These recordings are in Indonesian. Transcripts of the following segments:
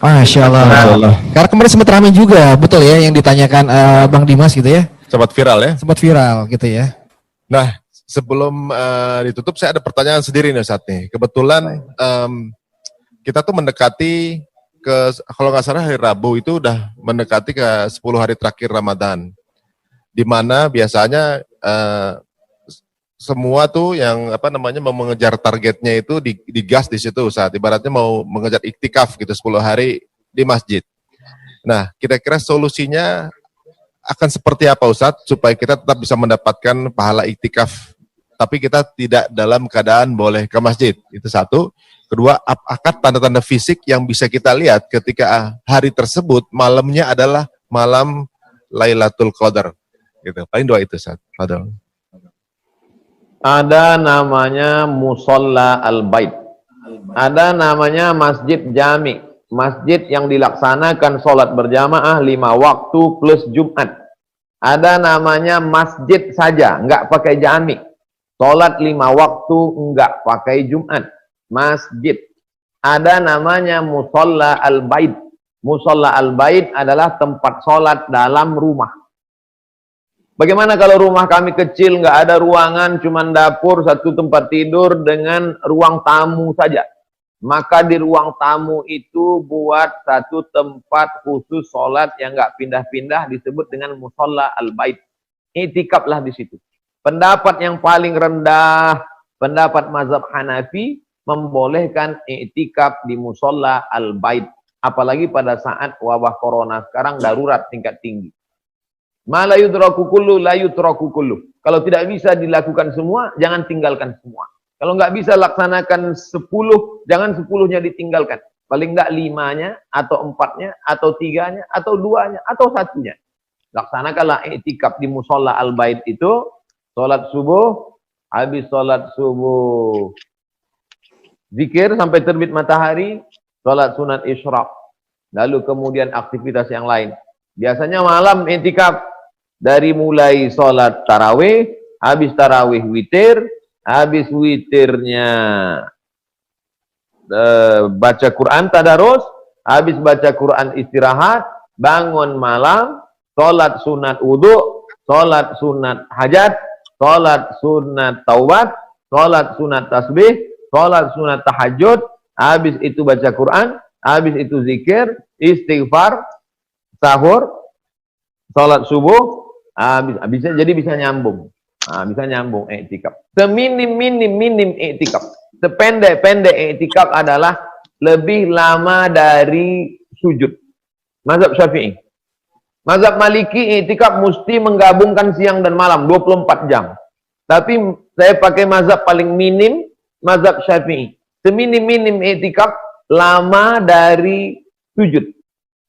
Masya Allah. Masya Allah. Karena kemarin sempat ramai juga, betul ya, yang ditanyakan Bang Dimas gitu ya. Sempat viral ya. Sempat viral gitu ya. Nah, sebelum ditutup saya ada pertanyaan sendiri nih Ustadz nih. Kebetulan kita tuh mendekati kalau nggak salah hari Rabu itu udah mendekati ke 10 hari terakhir Ramadan. Di mana biasanya semua tuh yang mau mengejar targetnya itu digas di situ Ustadz. Ibaratnya mau mengejar iktikaf gitu 10 hari di masjid. Nah, kira-kira solusinya akan seperti apa Ustadz supaya kita tetap bisa mendapatkan pahala iktikaf tapi kita tidak dalam keadaan boleh ke masjid? Itu satu. Kedua, apakah tanda-tanda fisik yang bisa kita lihat ketika hari tersebut malamnya adalah malam Lailatul Qadar? Gitu. Paling dua itu Ustadz. Fadal. Ada namanya Musalla Al-Bait. Ada namanya Masjid Jami. Masjid yang dilaksanakan sholat berjamaah 5 waktu plus Jumat. Ada namanya masjid saja, enggak pakai jami. Sholat 5 waktu, enggak pakai Jumat. Masjid. Ada namanya Musalla Al-Bait. Musalla Al-Bait adalah tempat sholat dalam rumah. Bagaimana kalau rumah kami kecil, nggak ada ruangan, cuma dapur, satu tempat tidur dengan ruang tamu saja. Maka di ruang tamu itu buat satu tempat khusus sholat yang nggak pindah-pindah disebut dengan Musalla Al-Bait. I'tikaflah di situ. Pendapat yang paling rendah, pendapat mazhab Hanafi, membolehkan i'tikaf di Musalla Al-Bait. Apalagi pada saat wabah corona sekarang darurat tingkat tinggi. Ma la yudraku kullu la yutraku kullu. Kalau tidak bisa dilakukan semua, jangan tinggalkan semua. Kalau nggak bisa laksanakan 10, jangan 10-nya ditinggalkan. Paling nggak 5-nya, atau 4-nya, atau 3-nya, atau 2-nya, atau 1-nya. Laksanakanlah i'tikaf di Musalla Al-Bait itu, sholat subuh, habis sholat subuh, zikir sampai terbit matahari, sholat sunat isyraq. Lalu kemudian aktivitas yang lain. Biasanya malam i'tikaf. Dari mulai sholat tarawih, habis tarawih witir, habis witirnya baca Quran tadarus, habis baca Quran istirahat, bangun malam, sholat sunat wudhu, sholat sunat hajat, sholat sunat taubat, sholat sunat tasbih, sholat sunat tahajud, habis itu baca Quran, habis itu zikir, istighfar, sahur, sholat subuh, bisa nyambung. Bisa nyambung i'tikaf. Seminim-minim i'tikaf. Sependek-pendek i'tikaf adalah lebih lama dari sujud. Mazhab Syafi'i. Mazhab Maliki i'tikaf mesti menggabungkan siang dan malam 24 jam. Tapi saya pakai mazhab paling minim, mazhab Syafi'i. Seminim-minim i'tikaf lama dari sujud.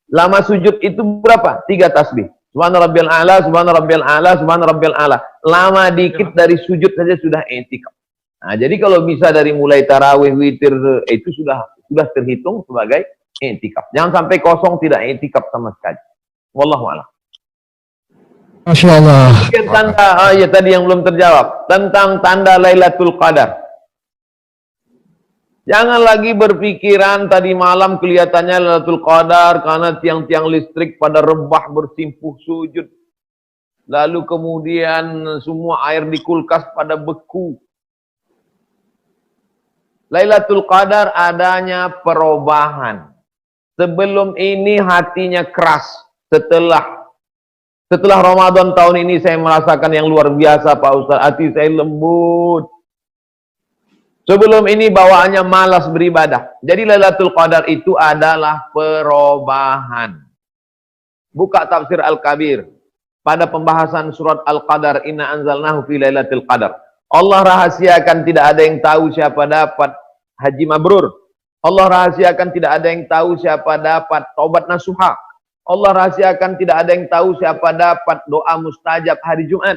Lama sujud itu berapa? 3 tasbih. Subhana rabbiyal a'la, subhana rabbiyal a'la, subhana rabbiyal a'la. Lama dikit dari sujud saja sudah i'tikaf. Nah, jadi kalau bisa dari mulai tarawih, witir, itu sudah terhitung sebagai i'tikaf. Jangan sampai kosong tidak i'tikaf sama sekali. Wallahu a'lam. Masya Allah. Mungkin tanda, ya tadi yang belum terjawab. Tentang tanda Lailatul Qadar. Jangan lagi berpikiran tadi malam kelihatannya Lailatul Qadar karena tiang-tiang listrik pada rebah bersimpuh sujud. Lalu kemudian semua air di kulkas pada beku. Lailatul Qadar adanya perubahan. Sebelum ini hatinya keras. Setelah Ramadan tahun ini saya merasakan yang luar biasa Pak Ustaz. Hati saya lembut. Sebelum ini bawaannya malas beribadah. Jadi Lailatul Qadar itu adalah perubahan. Buka tafsir Al-Kabir. Pada pembahasan surat Al-Qadar. Inna anzalnahu fi Lailatul Qadar. Allah rahasiakan tidak ada yang tahu siapa dapat haji mabrur. Allah rahasiakan tidak ada yang tahu siapa dapat taubat nasuha. Allah rahasiakan tidak ada yang tahu siapa dapat doa mustajab hari Jumat.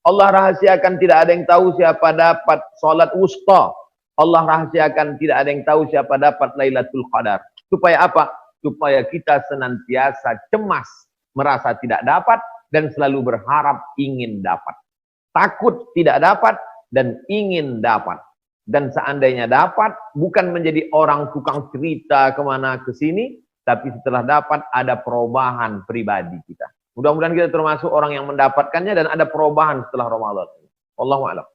Allah rahasiakan tidak ada yang tahu siapa dapat salat wusta. Allah rahasiakan tidak ada yang tahu siapa dapat Lailatul Qadar. Supaya apa? Supaya kita senantiasa cemas, merasa tidak dapat, dan selalu berharap ingin dapat. Takut tidak dapat, dan ingin dapat. Dan seandainya dapat, bukan menjadi orang tukang cerita kemana ke sini, tapi setelah dapat ada perubahan pribadi kita. Mudah-mudahan kita termasuk orang yang mendapatkannya dan ada perubahan setelah Ramadan. Wallahu a'lam.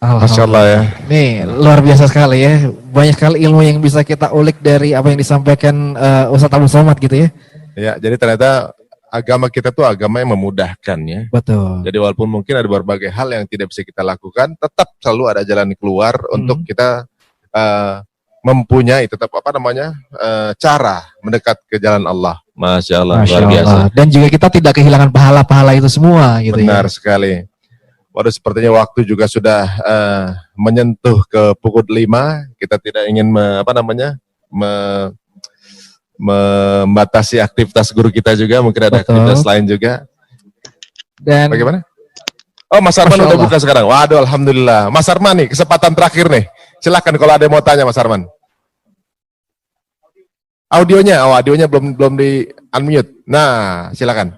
Masya Allah ya. Nih, luar biasa sekali ya. Banyak sekali ilmu yang bisa kita ulik dari apa yang disampaikan Ustadz Abu Somad gitu ya. Ya, jadi ternyata agama kita tuh agama yang memudahkan ya. Betul. Jadi walaupun mungkin ada berbagai hal yang tidak bisa kita lakukan, tetap selalu ada jalan keluar untuk kita mempunyai tetap cara mendekat ke jalan Allah. Masya Allah, Masya luar biasa. Allah. Dan juga kita tidak kehilangan pahala-pahala itu semua gitu Benar ya. sekali. Waduh, sepertinya waktu juga sudah menyentuh ke pukul 5. Kita tidak ingin membatasi aktivitas guru kita juga. Mungkin ada Betul. aktivitas lain juga. Dan Bagaimana? Oh, Mas Arman Masya udah Allah. buka sekarang. Waduh, alhamdulillah. Mas Arman nih, kesempatan terakhir nih. Silakan kalau ada yang mau tanya, Mas Arman. Audionya belum di unmute. Nah, silakan.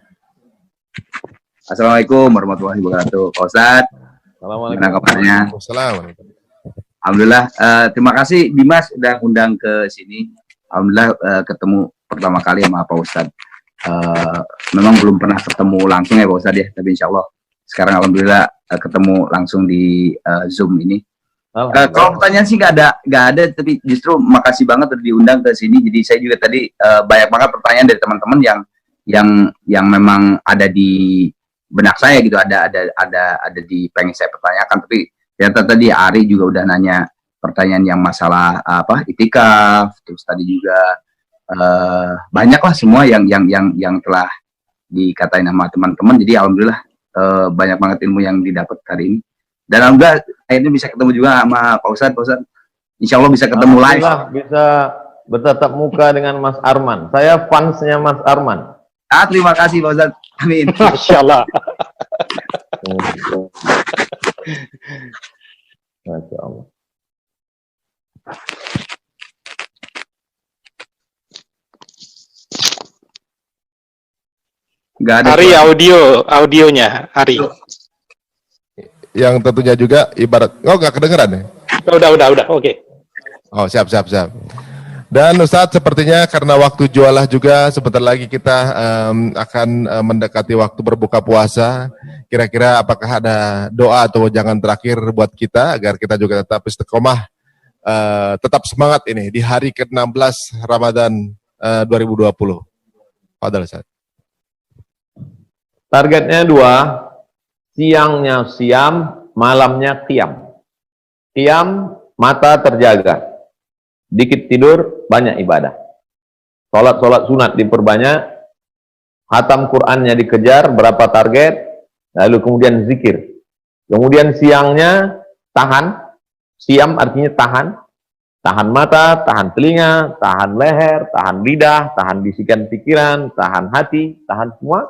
Assalamualaikum warahmatullahi wabarakatuh. Pak Ustadz, gimana kabarnya? Assalamualaikum. Alhamdulillah, terima kasih Dimas udah undang ke sini. Alhamdulillah ketemu pertama kali sama Pak Ustadz. Memang belum pernah ketemu langsung ya Pak Ustadz ya, tapi insya Allah sekarang Alhamdulillah ketemu langsung di Zoom ini. Kalau pertanyaan sih nggak ada, tapi justru makasih banget udah diundang ke sini. Jadi saya juga tadi banyak banget pertanyaan dari teman-teman yang memang ada di benak saya gitu, ada di pengen saya pertanyakan, tapi ternyata tadi Ari juga udah nanya pertanyaan yang masalah itikaf, terus tadi juga banyaklah semua yang telah dikatain sama teman-teman. Jadi alhamdulillah banyak banget ilmu yang didapat hari ini, dan alhamdulillah akhirnya bisa ketemu juga sama Pak Ustadz. Insya Allah bisa ketemu live, Bisa bertatap muka dengan Mas Arman. Saya fansnya Mas Arman. terima kasih Pak Ustadz, amin. Masya Allah. Masya Allah. Nggak ada Ari suara. audionya Ari. Yang tentunya juga ibarat, nggak kedengeran ya? Udah, oke. Oh, siap. Dan Ustadz, sepertinya karena waktu jualah juga, sebentar lagi kita akan mendekati waktu berbuka puasa. Kira-kira apakah ada doa atau jangan terakhir buat kita, agar kita juga tetap istiqomah, tetap semangat ini, di hari ke-16 Ramadan 2020. Fadal Ustadz. Targetnya 2, siangnya siam, malamnya qiyam. Qiyam, mata terjaga. Dikit tidur, banyak ibadah. Sholat sunat diperbanyak, hatam Qur'annya dikejar, berapa target, lalu kemudian zikir. Kemudian siangnya tahan, siam artinya tahan mata, tahan telinga, tahan leher, tahan lidah, tahan bisikan pikiran, tahan hati, tahan semua.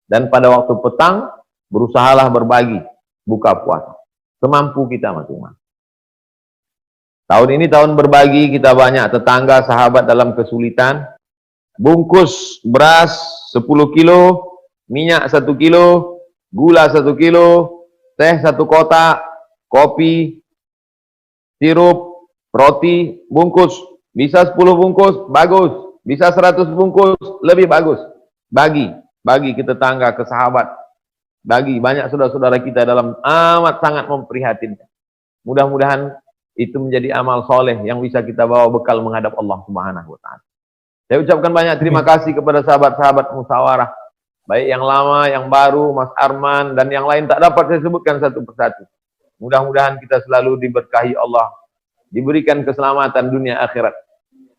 Dan pada waktu petang, berusahalah berbagi, buka puasa. Semampu kita masing-masing. Tahun ini tahun berbagi, kita banyak tetangga, sahabat dalam kesulitan. Bungkus beras 10 kilo, minyak 1 kilo, gula 1 kilo, teh 1 kotak, kopi, sirup, roti, bungkus. Bisa 10 bungkus, bagus. Bisa 100 bungkus, lebih bagus. Bagi ke tetangga, ke sahabat. Bagi banyak saudara-saudara kita dalam amat sangat memprihatinkan. Mudah-mudahan itu menjadi amal soleh yang bisa kita bawa bekal menghadap Allah Subhanahu wa ta'ala. Saya ucapkan banyak terima kasih kepada sahabat-sahabat musyawarah, baik yang lama, yang baru, Mas Arman, dan yang lain tak dapat saya sebutkan satu persatu. Mudah-mudahan kita selalu diberkahi Allah, diberikan keselamatan dunia akhirat.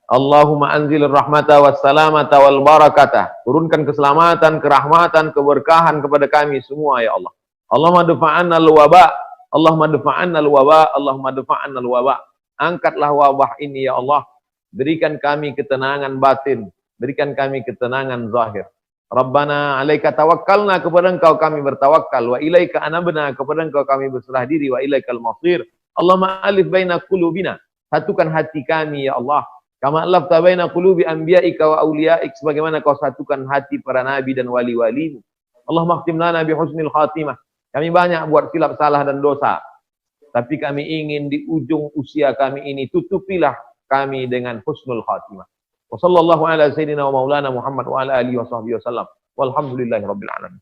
Allahumma anzilir rahmata wassalamata wal barakatah. Turunkan keselamatan, kerahmatan, keberkahan kepada kami semua ya Allah. Allahumma dafa'anna al-waba, Allahumma dafa'anna al-waba, Allahumma dafa'anna al-waba. Angkatlah wabah ini ya Allah. Berikan kami ketenangan batin, berikan kami ketenangan zahir. Rabbana alaika tawakkalna, kepada Engkau kami bertawakal, wa ilaika anabna, kepada Engkau kami berserah diri, wa ilaikal masir. Allahumma alif baina qulubina, satukan hati kami ya Allah. Kama alafta baina qulubi anbiya'ika wa awliya'ik, sebagaimana Kau satukan hati para nabi dan wali-walimu. Allahumma khtim lana bi husnil khatimah. Kami banyak buat silap, salah dan dosa, tapi kami ingin di ujung usia kami ini, tutupilah kami dengan husnul khatimah. Wa sallallahu ala sayyidina wa maulana Muhammad wa ala alihi wa sahbihi wasallam. Walhamdulillahi rabbil alamin.